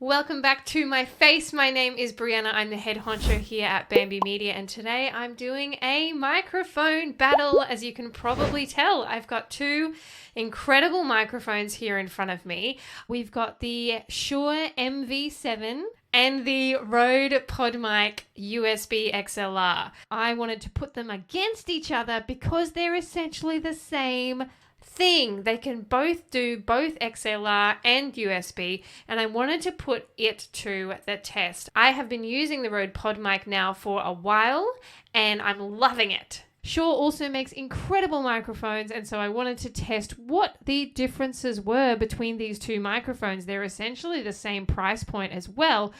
Welcome back to my face. My name is Brianna. I'm the head honcho here at Bamby Media, and today I'm doing a microphone battle. As you can probably tell, I've got two incredible microphones here in front of me. We've got the Shure MV7 and the Rode Podmic USB XLR. I wanted to put them against each other because they're essentially the same thing. They can both do both XLR and USB, and I wanted to put it to the test. I have been using the Rode Podmic now for a while, and I'm loving it. Shure also makes incredible microphones, and so I wanted to test what the differences were between these two microphones. They're essentially the same price point as well.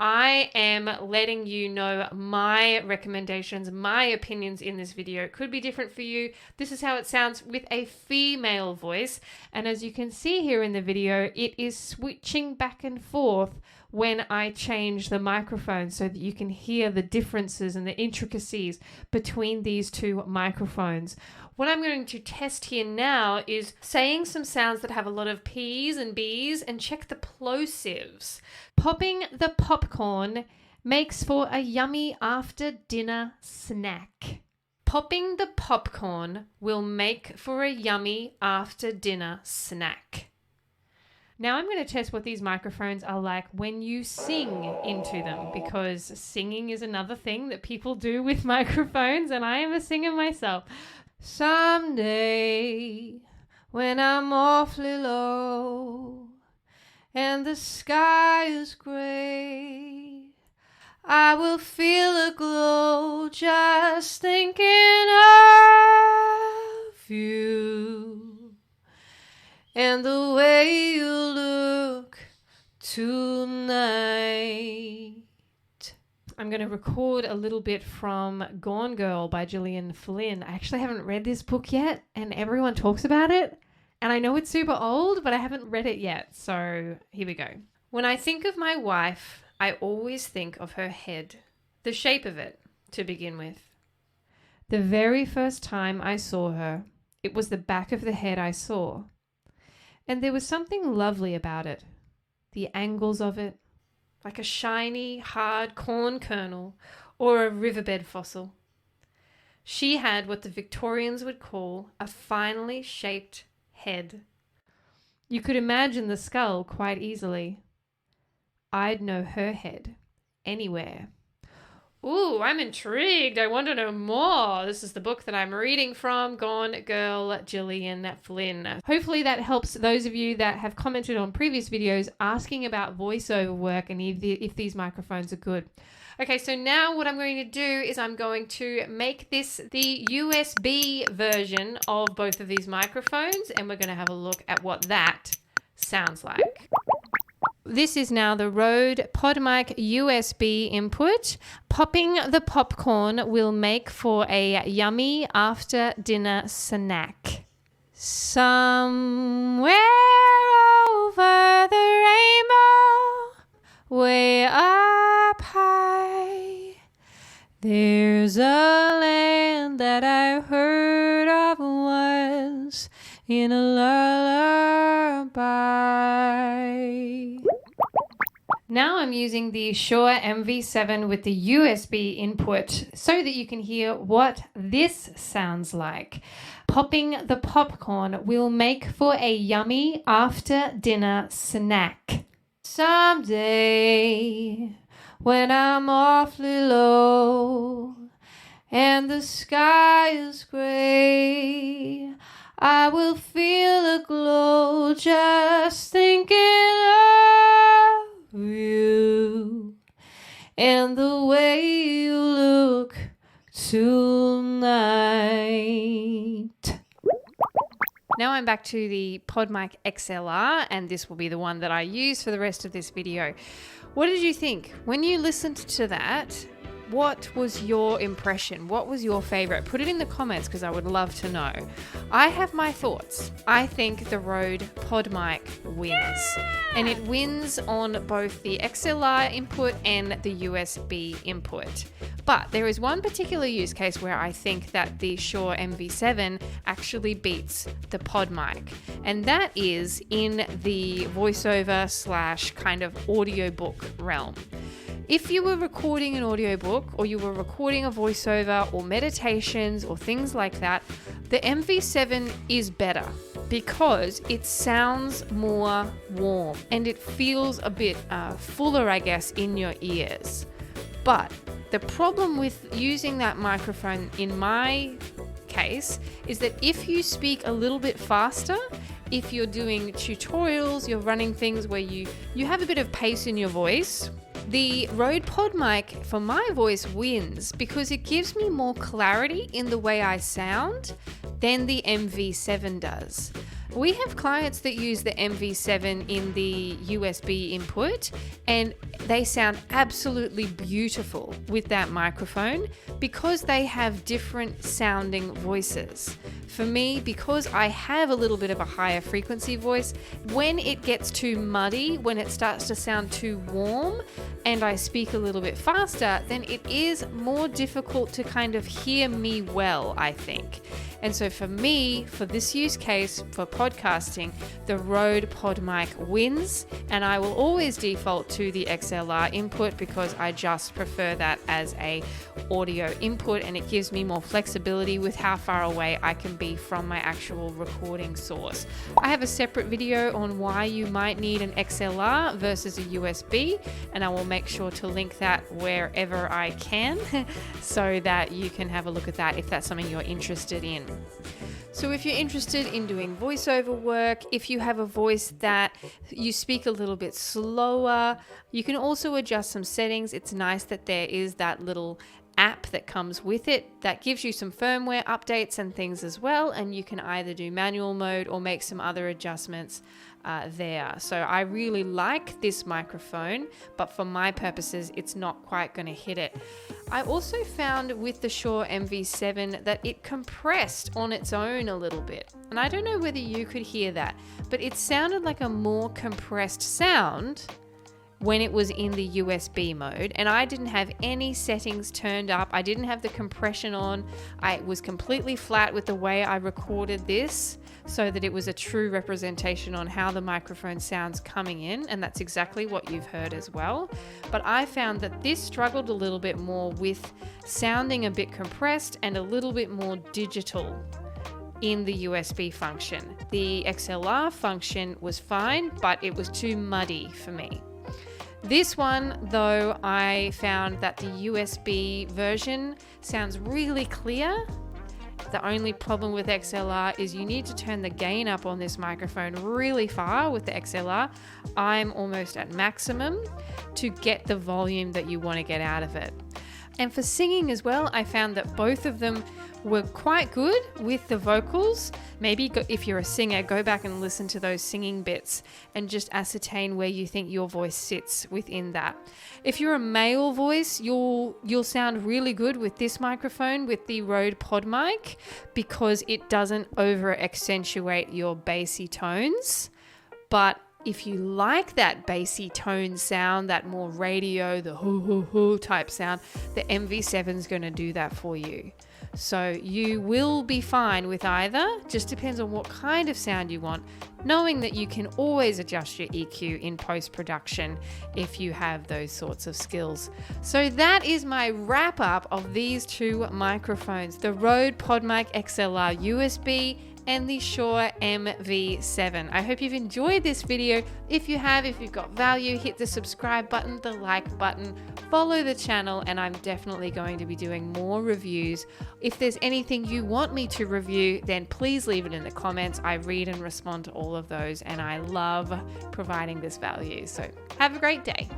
I am letting you know my recommendations, my opinions in this video. It could be different for you. This is how it sounds with a female voice. And as you can see here in the video, it is switching back and forth when I change the microphone so that you can hear the differences and the intricacies between these two microphones. What I'm going to test here now is saying some sounds that have a lot of P's and B's, and check the plosives. Popping the popcorn makes for a yummy after dinner snack. Popping the popcorn will make for a yummy after dinner snack. Now I'm going to test what these microphones are like when you sing into them, because singing is another thing that people do with microphones, and I am a singer myself. Someday, when I'm awfully low and the sky is gray, I will feel a glow just thinking of you and the way you look tonight. I'm going to record a little bit from Gone Girl by Gillian Flynn. I actually haven't read this book yet, and everyone talks about it. And I know it's super old, but I haven't read it yet. So here we go. When I think of my wife, I always think of her head, the shape of it, to begin with. The very first time I saw her, it was the back of the head I saw. And there was something lovely about it. The angles of it, like a shiny, hard corn kernel or a riverbed fossil. She had what the Victorians would call a finely shaped head. You could imagine the skull quite easily. I'd know her head anywhere. Ooh, I'm intrigued. I want to know more. This is the book that I'm reading from, Gone Girl, Gillian Flynn. Hopefully that helps those of you that have commented on previous videos asking about voiceover work and if these microphones are good. Okay, so now what I'm going to do is I'm going to make this the USB version of both of these microphones, and we're going to have a look at what that sounds like. This is now the Rode Podmic USB input. Popping the popcorn will make for a yummy after dinner snack. Somewhere over the rainbow, way up high, there's a land that I heard of once in a lullaby. Now I'm using the Shure MV7 with the USB input so that you can hear what this sounds like. Popping the popcorn will make for a yummy after dinner snack. Someday, when I'm awfully low and the sky is gray, I will feel a glow just thinking of you and the way you look tonight. Now I'm back to the Podmic XLR, and this will be the one that I use for the rest of this video. What did you think? When you listened to that, what was your impression? What was your favorite? Put it in the comments because I would love to know. I have my thoughts. I think the Rode Podmic wins. And it wins on both the XLR input and the USB input. But there is one particular use case where I think that the Shure MV7 actually beats the Podmic, and that is in the voiceover / kind of audiobook realm. If you were recording an audiobook or you were recording a voiceover or meditations or things like that, the MV7 is better because it sounds more warm and it feels a bit fuller, I guess, in your ears. But the problem with using that microphone in my case is that if you speak a little bit faster, if you're doing tutorials, you're running things where you have a bit of pace in your voice, the Rode Podmic for my voice wins because it gives me more clarity in the way I sound than the MV7 does. We have clients that use the MV7 in the USB input and they sound absolutely beautiful with that microphone because they have different sounding voices. For me, because I have a little bit of a higher frequency voice, when it gets too muddy, when it starts to sound too warm and I speak a little bit faster, then it is more difficult to kind of hear me well, I think. And so for me, for this use case, for podcasting, the Rode Podmic wins, and I will always default to the XLR input because I just prefer that as a audio input, and it gives me more flexibility with how far away I can be from my actual recording source. I have a separate video on why you might need an XLR versus a USB, and I will make sure to link that wherever I can so that you can have a look at that if that's something you're interested in. So if you're interested in doing voiceover work, if you have a voice that you speak a little bit slower, you can also adjust some settings. It's nice that there is that little app that comes with it that gives you some firmware updates and things as well, and you can either do manual mode or make some other adjustments there. So I really like this microphone, but for my purposes it's not quite going to hit it. I also found with the Shure MV7 that it compressed on its own a little bit, and I don't know whether you could hear that, but it sounded like a more compressed sound when it was in the USB mode, and I didn't have any settings turned up. I didn't have the compression on. I was completely flat with the way I recorded this so that it was a true representation on how the microphone sounds coming in, and that's exactly what you've heard as well. But I found that this struggled a little bit more with sounding a bit compressed and a little bit more digital in the USB function. The XLR function was fine, but it was too muddy for me. This one, though, I found that the USB version sounds really clear. The only problem with XLR is you need to turn the gain up on this microphone really far with the XLR. I'm almost at maximum to get the volume that you want to get out of it. And for singing as well, I found that both of them were quite good with the vocals. Maybe if you're a singer, go back and listen to those singing bits and just ascertain where you think your voice sits within that. If you're a male voice, you'll sound really good with this microphone, with the Rode Podmic, because it doesn't over accentuate your bassy tones. But if you like that bassy tone sound, that more radio, the hoo hoo hoo type sound, the MV7 is going to do that for you. So you will be fine with either, just depends on what kind of sound you want, knowing that you can always adjust your EQ in post-production if you have those sorts of skills. So that is my wrap up of these two microphones, the Rode Podmic XLR USB and the Shure MV7. I hope you've enjoyed this video. If you have, if you've got value, hit the subscribe button, the like button, follow the channel, and I'm definitely going to be doing more reviews. If there's anything you want me to review, then please leave it in the comments. I read and respond to all of those, and I love providing this value. So have a great day.